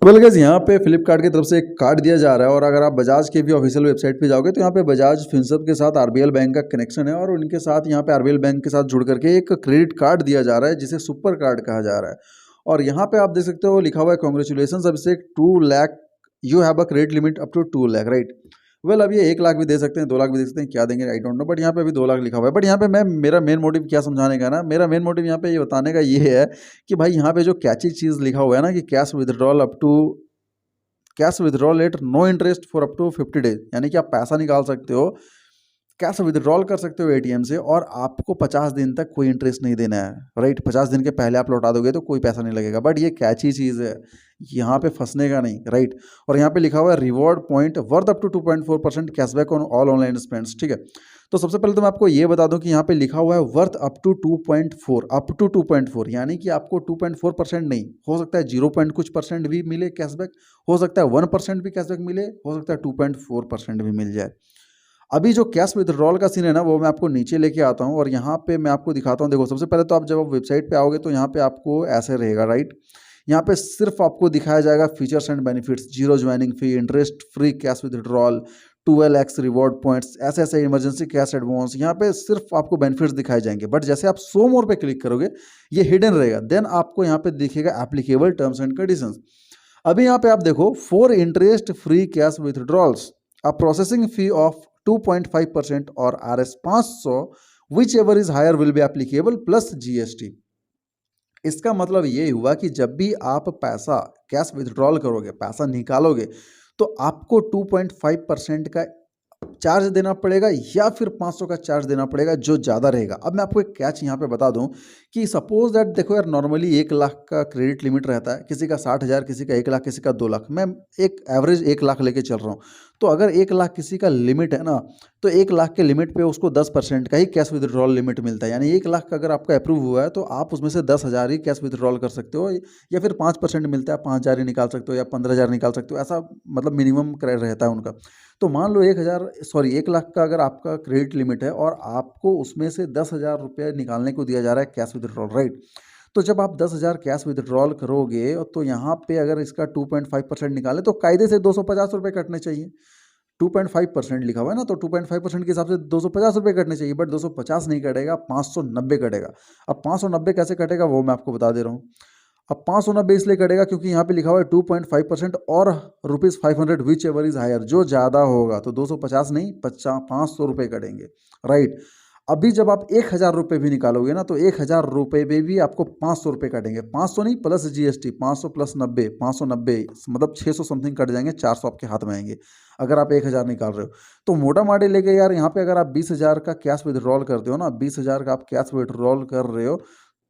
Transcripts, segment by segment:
Well guys, यहाँ पे फ्लिपकार्ट की तरफ से एक कार्ड दिया जा रहा है और अगर आप बजाज के भी ऑफिशियल वेबसाइट पे जाओगे तो यहाँ पे बजाज फिनसर्व के साथ आरबीएल बैंक का कनेक्शन है और उनके साथ यहाँ पे आरबीएल बैंक के साथ जुड़ करके एक क्रेडिट कार्ड दिया जा रहा है जिसे सुपर कार्ड कहा जा रहा है। और यहाँ पे आप देख सकते हो लिखा हुआ है congratulation Abhishek 2 lakh, you have a credit limit up to 2 lakh, right. Well अब ये 1 लाख भी दे सकते हैं, 2 लाख भी दे सकते हैं, क्या देंगे आई डोंट नो, बट यहाँ पे अभी 2 लाख लिखा हुआ है। बट यहाँ पे मैं मेरा मेन मोटिव क्या समझाने का ना, मेरा मेन मोटिव यहाँ पे ये बताने का ये है कि भाई यहाँ पे जो कैची चीज़ लिखा हुआ है ना कि cash withdrawal at no interest for up to 50 days, यानी कि आप पैसा निकाल सकते हो, कैश विथड्रॉल कर सकते हो एटीएम से और आपको 50 दिन तक कोई इंटरेस्ट नहीं देना है, राइट। 50 दिन के पहले आप लौटा दोगे तो कोई पैसा नहीं लगेगा। बट ये कैची चीज़ है, यहाँ पे फंसने का नहीं, राइट। और यहाँ पे लिखा हुआ है reward point worth up to 2.4% cashback on all online spends, ठीक है। तो सबसे पहले तो मैं आपको ये बता दूं कि यहाँ पे लिखा हुआ है वर्थ अप टू 2.4, यानी कि आपको 2.4% नहीं, हो सकता है 0 कुछ परसेंट भी मिले कैशबैक, हो सकता है 1% भी कैशबैक मिले, हो सकता है 2.4% भी मिल जाए। अभी जो कैश विथड्रॉल का सीन है ना वो मैं आपको नीचे लेके आता हूँ और यहाँ पे मैं आपको दिखाता हूँ। देखो सबसे पहले तो आप जब वेबसाइट पे आओगे तो यहाँ पे आपको ऐसे रहेगा, राइट। यहाँ पे सिर्फ आपको दिखाया जाएगा features and benefits, 0 joining fee, interest free cash withdrawal, 12x reward points, ऐसे ऐसे इमरजेंसी कैश एडवांस, यहाँ पे सिर्फ आपको बेनिफिट्स दिखाए जाएंगे। बट जैसे आप सो मोर पे क्लिक करोगे ये हिडन रहेगा, देन आपको यहाँ पे दिखेगा एप्लीकेबल टर्म्स एंड कंडीशंस। अभी यहाँ पे आप देखो for interest free cash withdrawals a processing fee of 2.5% और RS 500 whichever is higher will be applicable plus GST। इसका मतलब ये हुआ कि जब भी आप पैसा कैश विथड्रॉल करोगे, पैसा निकालोगे, तो आपको 2.5% का चार्ज देना पड़ेगा या फिर 500 का चार्ज देना पड़ेगा जो ज़्यादा रहेगा। अब मैं आपको एक कैच यहाँ पे बता दूं कि सपोज दैट देखो यार, नॉर्मली 1 लाख का क्रेडिट लिमिट रहता है, किसी का 60,000, किसी का 1 लाख, किसी का 2 लाख, मैं एक एवरेज 1 लाख लेके चल रहा हूँ। तो अगर 1 लाख किसी का लिमिट है ना, तो 1 लाख के लिमिट पे उसको 10% का ही कैश विथड्रॉल लिमिट मिलता है। यानी 1 लाख का अगर आपका अप्रूव हुआ है तो आप उसमें से 10,000 ही कैश विथड्रॉल कर सकते हो, या फिर 5% मिलता है, 5,000 ही निकाल सकते हो या 15,000 निकाल सकते हो, ऐसा मतलब मिनिमम रहता है उनका। तो मान लो 1 लाख का अगर आपका क्रेडिट लिमिट है और आपको उसमें से 10,000 रुपये निकालने को दिया जा रहा है कैश विथड्रॉल, राइट। तो जब आप 10,000 कैश विथड्रॉल करोगे तो यहाँ पे अगर इसका 2.5% निकालें तो कायदे से 250 रुपये कटने चाहिए। 2.5% लिखा हुआ है ना, तो 2.5% के हिसाब से 250 रुपये कटने चाहिए, बट 250 नहीं कटेगा, 590 कटेगा। अब 590 कैसे कटेगा वो मैं आपको बता दे रहा हूँ। अब 590 इसलिए कटेगा क्योंकि यहाँ पे लिखा हुआ है 2.5% और ₹500 विच एवर इज हायर, जो ज़्यादा होगा तो 250 नहीं 500 रुपये कटेंगे, राइट। अभी जब आप 1,000 रुपये भी निकालोगे ना तो 1,000 रुपये में भी आपको 500 रुपये कटेंगे, 500 नहीं प्लस GST, 500 प्लस 90, 590 मतलब 600 समथिंग कट जाएंगे, 400 आपके हाथ में आएंगे अगर आप 1,000 निकाल रहे हो। तो मोटा माटी लेके यार यहाँ पे अगर आप 20,000 का कैश विड्रॉल करते हो ना, 20,000 का आप कैश विड्रॉल कर रहे हो,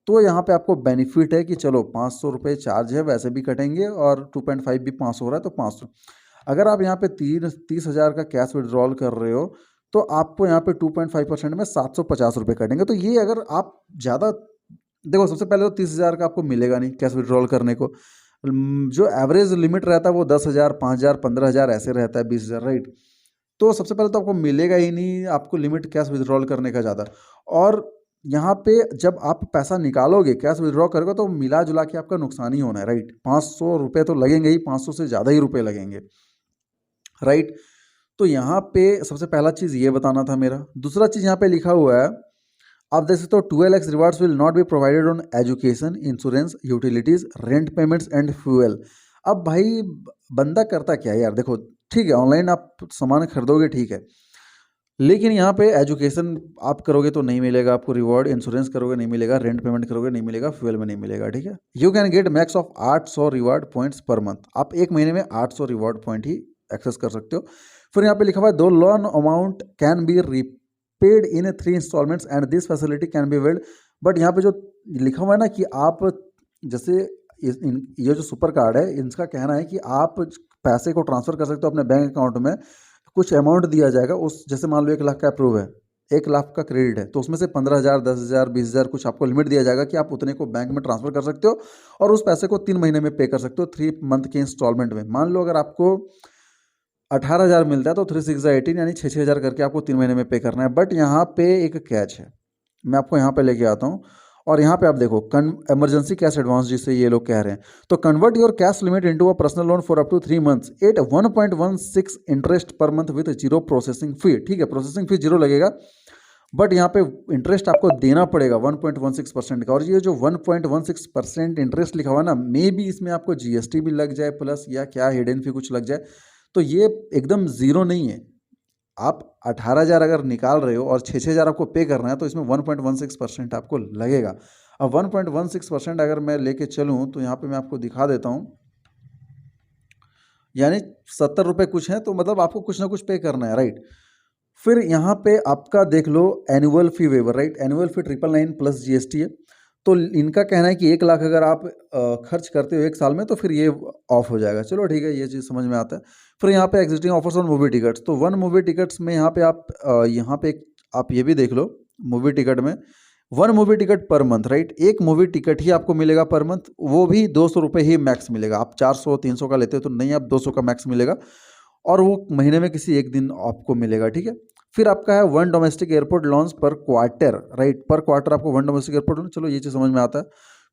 तो यहाँ पे आपको बेनिफिट है कि चलो 500 रुपये चार्ज है वैसे भी कटेंगे और 2.5 भी 500 हो रहा है तो 500। अगर आप यहाँ पे 30,000 का कैश विड्रॉल कर रहे हो तो आपको यहाँ पे 2.5% में 750 रुपये कटेंगे। तो ये अगर आप ज़्यादा देखो, सबसे पहले तो 30,000 का आपको मिलेगा नहीं कैश विड्रॉल करने को। जो एवरेज लिमिट रहता है वो 10,000, 5,000, 15,000 ऐसे रहता है, 20,000, राइट। तो सबसे पहले तो आपको मिलेगा ही नहीं आपको लिमिट कैश विड्रॉल करने का ज़्यादा। और यहाँ पे जब आप पैसा निकालोगे कैश विड्रॉ करोगे तो मिला जुला के आपका नुकसान ही होना है, राइट। 500 रुपये तो लगेंगे ही, 500 से ज़्यादा ही रुपये लगेंगे, राइट। तो यहाँ पे सबसे पहला चीज़ ये बताना था मेरा। दूसरा चीज़ यहाँ पे लिखा हुआ है, आप देख सकते हो 12x rewards will not be provided on education, insurance, utilities, rent payments and fuel. अब भाई बंदा करता क्या है यार, देखो ठीक है ऑनलाइन आप सामान खरीदोगे, ठीक है, लेकिन यहाँ पे एजुकेशन आप करोगे तो नहीं मिलेगा आपको रिवॉर्ड, इंश्योरेंस करोगे नहीं मिलेगा, रेंट पेमेंट करोगे नहीं मिलेगा, फ्यूल में नहीं मिलेगा, ठीक है। You can get max of 800 reward points per month, आप एक महीने में 800 रिवॉर्ड पॉइंट ही एक्सेस कर सकते हो। फिर यहाँ पे लिखा हुआ है the loan amount can be repaid in 3 installments and this facility can be availed. But यहाँ पे जो लिखा हुआ है ना कि आप जैसे ये जो सुपर कार्ड है इनका कहना है कि आप पैसे को ट्रांसफ़र कर सकते हो अपने बैंक अकाउंट में, कुछ अमाउंट दिया जाएगा उस, जैसे मान लो 1 लाख का अप्रूव है, 1 लाख का क्रेडिट है, तो उसमें से 15,000, 10,000, 20,000 कुछ आपको लिमिट दिया जाएगा कि आप उतने को बैंक में ट्रांसफ़र कर सकते हो और उस पैसे को 3 महीने में पे कर सकते हो, 3 मंथ के इंस्टॉलमेंट में। मान लो अगर आपको 18,000 मिलता है तो 3 6 18 यानी 6,000 करके आपको 3 महीने में पे करना है। बट यहाँ पे एक कैच है, मैं आपको यहाँ पे लेके आता हूँ। और यहाँ पे आप देखो इमरजेंसी कैश एडवांस जिसे ये लोग कह रहे हैं, तो convert your cash limit into a personal loan for up to 3 months at 1.16 interest per month with zero processing fee. ठीक है, प्रोसेसिंग फी जीरो लगेगा, बट यहाँ पे इंटरेस्ट आपको देना पड़ेगा 1.16% का। और ये जो 1.16% इंटरेस्ट लिखा हुआ ना, मे बी इसमें आपको जीएसटी भी लग जाए प्लस या क्या हिडन फी कुछ लग जाए, तो ये एकदम ज़ीरो नहीं है। आप 18,000 अगर निकाल रहे हो और 6,000 आपको पे करना है, तो इसमें 1.16% आपको लगेगा। अब 1.16% अगर मैं लेके चलूँ तो यहाँ पे मैं आपको दिखा देता हूँ, यानी 70 रुपये कुछ है, तो मतलब आपको कुछ ना कुछ पे करना है, राइट। फिर यहाँ पे आपका देख लो annual fee waiver, right. Annual fee 999 plus GST है। तो इनका कहना है कि 1 लाख अगर आप खर्च करते हो 1 साल में तो फिर ये ऑफ हो जाएगा। चलो ठीक है, ये चीज़ समझ में आता है। फिर यहाँ पे existing offers on movie tickets, तो 1 मूवी टिकट्स में यहाँ पे आप ये भी देख लो, मूवी टिकट में 1 movie ticket per month, right. एक मूवी टिकट ही आपको मिलेगा पर मंथ, वो भी 200 रुपये ही मैक्स मिलेगा। आप 400-300 का लेते हो तो नहीं, आप 200 का मैक्स मिलेगा, और वो महीने में किसी एक दिन आपको मिलेगा, ठीक है। फिर आपका है 1 डोमेस्टिक एयरपोर्ट लॉन्च पर क्वार्टर, राइट। पर क्वार्टर आपको 1 डोमेस्टिक एयरपोर्ट लॉन्च, चलो ये चीज़ समझ में आता है।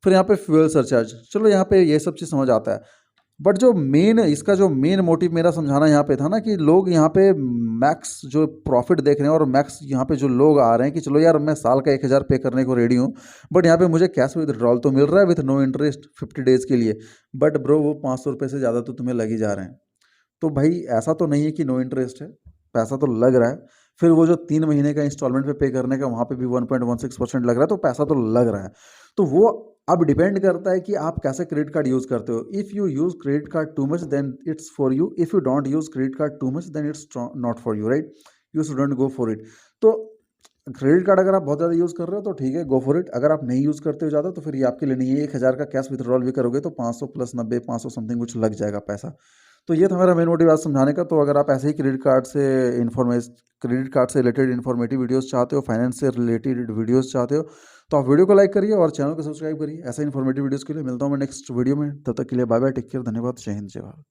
फिर यहाँ पे फ्यूल सरचार्ज, चलो यहाँ पे ये सब चीज़ समझ आता है। बट जो मेन इसका जो मेन मोटिव मेरा समझाना यहाँ पे था ना, कि लोग यहाँ पे मैक्स जो प्रॉफिट देख रहे हैं, और मैक्स यहाँ पे जो लोग आ रहे हैं कि चलो यार मैं साल का 1,000 पे करने को रेडी हूँ, बट यहाँ पे मुझे कैश विदड्रॉल तो मिल रहा है विथ नो इंटरेस्ट 50 डेज़ के लिए, बट ब्रो वो 500 रुपये से ज़्यादा तो तुम्हें लग ही जा रहे हैं। तो भाई ऐसा तो नहीं है कि नो इंटरेस्ट है, पैसा तो लग रहा है। फिर वो जो 3 महीने का इंस्टॉलमेंट पे करने का, वहाँ पे भी 1.16% लग रहा है, तो पैसा तो लग रहा है। तो वो अब डिपेंड करता है कि आप कैसे क्रेडिट कार्ड यूज़ करते हो। If you use credit card too much then it's for you, if you don't use credit card too much then it's not for you, right. You shouldn't go for it. तो credit card अगर आप बहुत ज़्यादा use कर रहे हो तो ठीक है, गो फॉर इट। अगर आप नहीं यूज़ करते हो ज़्यादा तो फिर ये आपके लिए नहीं है। 1,000 का कैश विथड्रॉल भी करोगे तो 500 प्लस 90, 500 समथिंग कुछ लग जाएगा पैसा। तो ये था मेरा मेन मोटिव आज समझाने का। तो अगर आप ऐसे ही क्रेडिट कार्ड से रिलेटेड इन्फॉर्मेटिव वीडियोस चाहते हो, फाइनेंस से रिलेटेड वीडियोस चाहते हो, तो आप वीडियो को लाइक करिए और चैनल को सब्सक्राइब करिए। ऐसे इन्फॉर्मेटिव वीडियोस के लिए मिलता हूँ मैं नेक्स्ट वीडियो में। तब तक के लिए बाय बाय, टेक केयर, धन्यवाद, जय हिंद, जय भारत।